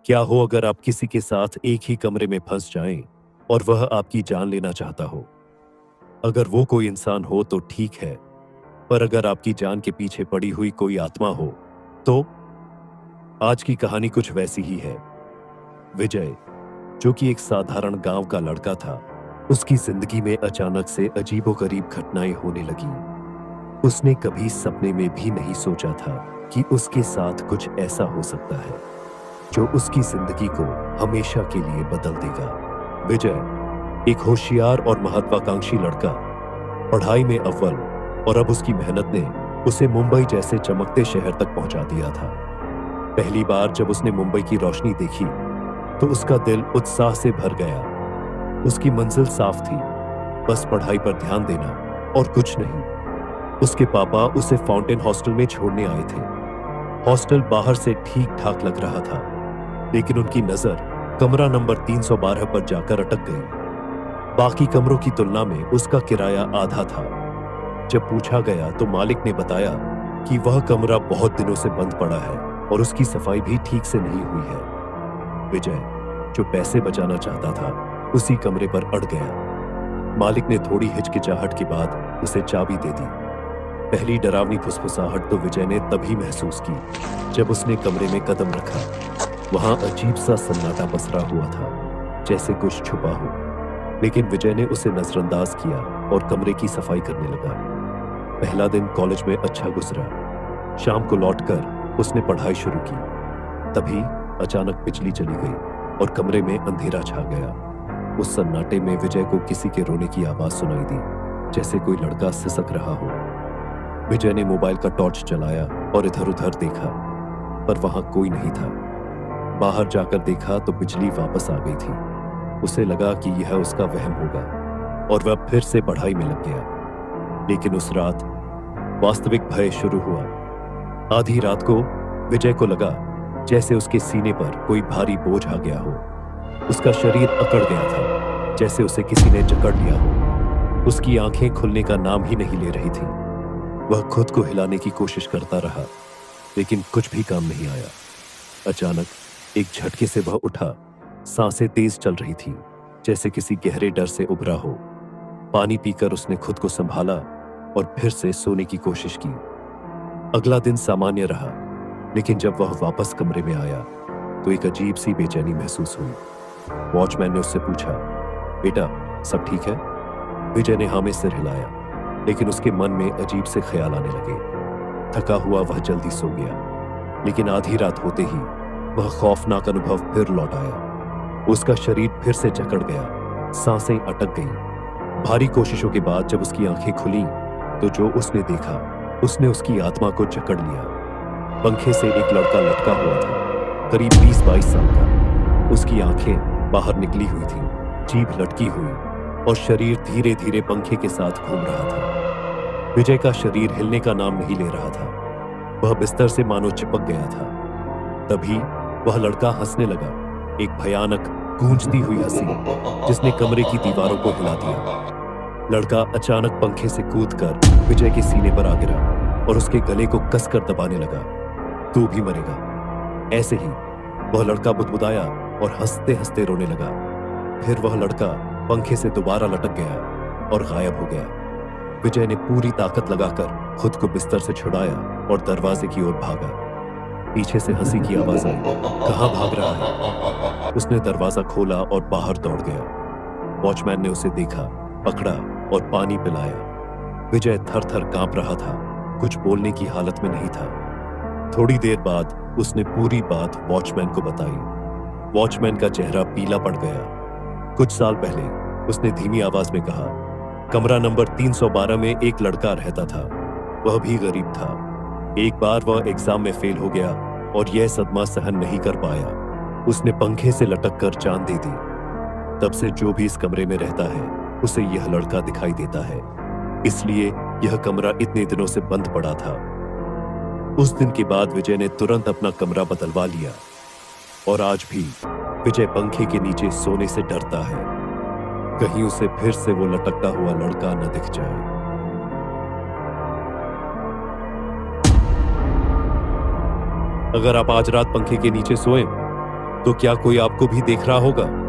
क्या हो अगर आप किसी के साथ एक ही कमरे में फंस जाएं और वह आपकी जान लेना चाहता हो। अगर वो कोई इंसान हो तो ठीक है, पर अगर आपकी जान के पीछे पड़ी हुई कोई आत्मा हो तो आज की कहानी कुछ वैसी ही है। विजय, जो कि एक साधारण गांव का लड़का था, उसकी जिंदगी में अचानक से अजीबोगरीब घटनाएं होने लगी। उसने कभी सपने में भी नहीं सोचा था कि उसके साथ कुछ ऐसा हो सकता है जो उसकी जिंदगी को हमेशा के लिए बदल देगा। विजय एक होशियार और महत्वाकांक्षी लड़का, पढ़ाई में अव्वल, और अब उसकी मेहनत ने उसे मुंबई जैसे चमकते शहर तक पहुंचा दिया था। पहली बार जब उसने मुंबई की रोशनी देखी तो उसका दिल उत्साह से भर गया। उसकी मंजिल साफ थी, बस पढ़ाई पर ध्यान देना और कुछ नहीं। उसके पापा उसे फाउंटेन हॉस्टल में छोड़ने आए थे। हॉस्टल बाहर से ठीक ठाक लग रहा था, लेकिन उनकी नजर कमरा नंबर 312 पर जाकर अटक गई। बाकी कमरों की तुलना में उसका किराया आधा था। जब पूछा गया तो मालिक ने बताया कि वह कमरा बहुत दिनों से बंद पड़ा है और उसकी सफाई भी ठीक से नहीं हुई है। विजय, जो पैसे बचाना चाहता था, उसी कमरे पर अड़ गया। मालिक ने थोड़ी हिचकिचाहट के बाद उसे चाबी दे दी। पहली डरावनी फुसफुसाहट तो विजय ने तभी महसूस की जब उसने कमरे में कदम रखा। वहां अजीब सा सन्नाटा पसरा हुआ था, जैसे कुछ छुपा हो। लेकिन विजय ने उसे नजरअंदाज किया और कमरे की सफाई करने लगा। पहला दिन कॉलेज में अच्छा गुजरा। शाम को लौटकर उसने पढ़ाई शुरू की। तभी अचानक बिजली चली गई और कमरे में अंधेरा छा गया। उस सन्नाटे में विजय को किसी के रोने की आवाज सुनाई दी, जैसे कोई लड़का सिसक रहा हो। विजय ने मोबाइल का टॉर्च जलाया और इधर-उधर देखा, पर वहां कोई नहीं था। बाहर जाकर देखा तो बिजली वापस आ गई थी। उसे लगा कि यह उसका वहम होगा और वह फिर से पढ़ाई में लग गया। लेकिन उस रात वास्तविक भय शुरू हुआ। आधी रात को विजय को लगा जैसे उसके सीने पर कोई भारी बोझ आ गया हो। उसका शरीर अकड़ गया था, जैसे उसे किसी ने जकड़ लिया हो। उसकी आंखें खुलने का नाम ही नहीं ले रही थी। वह खुद को हिलाने की कोशिश करता रहा, लेकिन कुछ भी काम नहीं आया। अचानक एक झटके से वह उठा। सांसें तेज चल रही थी, जैसे किसी गहरे डर से उभरा हो। पानी पीकर उसने खुद को संभाला और फिर से सोने की कोशिश की। अगला दिन सामान्य रहा, लेकिन जब वह वापस कमरे में आया तो एक अजीब सी बेचैनी महसूस हुई। वॉचमैन ने उससे पूछा, बेटा सब ठीक है? विजय ने हाँ में सिर हिलाया, लेकिन उसके मन में अजीब से ख्याल आने लगे। थका हुआ वह जल्दी सो गया, लेकिन आधी रात होते ही वह खौफनाक अनुभव फिर लौट आया। उसका शरीर फिर से जकड़ गया, सांसें अटक गईं। भारी कोशिशों के बाद जब उसकी आंखें खुली तो जो उसने देखा, उसने उसकी आत्मा को जकड़ लिया। पंखे से एक लड़का लटका हुआ था, करीब 20-22 साल का। उसकी आंखें बाहर निकली हुई थीं, जीभ लटकी हुई और शरीर धीरे धीरे पंखे के साथ घूम रहा था। विजय का शरीर हिलने का नाम नहीं ले रहा था। वह बिस्तर से मानो चिपक गया था। तभी वह लड़का हंसने लगा, एक भयानक गूंजती हुई हंसी जिसने कमरे की दीवारों को हिला दिया। लड़का अचानक पंखे से कूदकर विजय के सीने पर आ गिरा और उसके गले को कसकर दबाने लगा। तू भी मरेगा। ऐसे ही वह लड़का बुदबुदाया और हंसते हंसते रोने लगा। फिर वह लड़का पंखे से दोबारा लटक गया और गायब हो गया। विजय ने पूरी ताकत लगाकर खुद को बिस्तर से छुड़ाया और दरवाजे की ओर भागा। पीछे से हंसी की आवाज आई, कहां भाग रहा है? उसने दरवाजा खोला और बाहर दौड़ गया। वॉचमैन ने उसे देखा, पकड़ा और पानी पिलाया। विजय थर-थर कांप रहा था, कुछ बोलने की हालत में नहीं था। थोड़ी देर बाद उसने पूरी बात वॉचमैन को बताई। वॉचमैन का चेहरा पीला पड़ गया। कुछ साल पहले उसने धीमी आवाज में कहा, कमरा नंबर 312 में एक लड़का रहता था। वह भी गरीब था। एक बार वह एग्जाम में फेल हो गया और यह सदमा सहन नहीं कर पाया। उसने पंखे से लटक कर जान दे दी। तब से जो भी इस कमरे में रहता है उसे यह लड़का दिखाई देता है, इसलिए यह कमरा इतने दिनों से बंद पड़ा था। उस दिन के बाद विजय ने तुरंत अपना कमरा बदलवा लिया और आज भी विजय पंखे के नीचे सोने से डरता है, कहीं उसे फिर से वो लटकता हुआ लड़का न दिख जाए। अगर आप आज रात पंखे के नीचे सोए तो क्या कोई आपको भी देख रहा होगा?